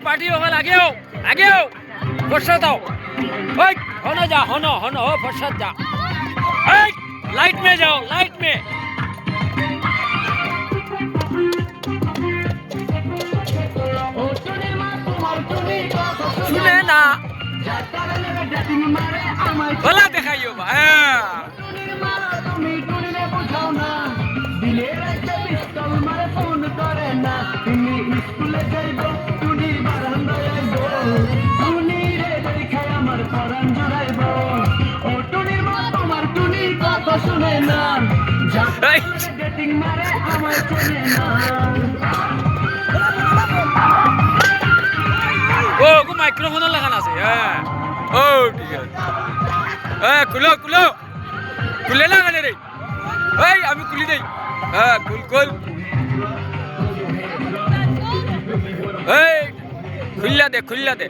party होगा आगे हो फुर्सत आओ होना जा होना होना हो फुर्सत जा लाइट में जाओ लाइट में सुने ना गला देखाइयो শুনে না ও মাইক্রোফোন লাগানো আছে হ্যাঁ ও ঠিক আছে হ্যাঁ খুলো খুলো খুলে লাগালে রে এই আমি খুলি দেই হ্যাঁ খুল খুল এই খুললা দে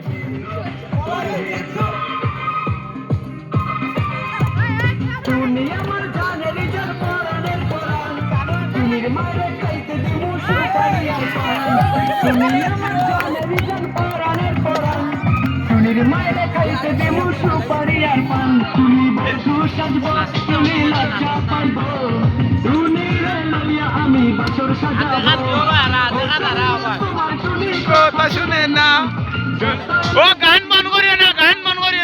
শুনে না ও গান মন করিও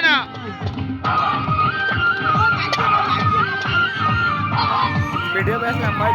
না ভিডিও বেশ লম্বা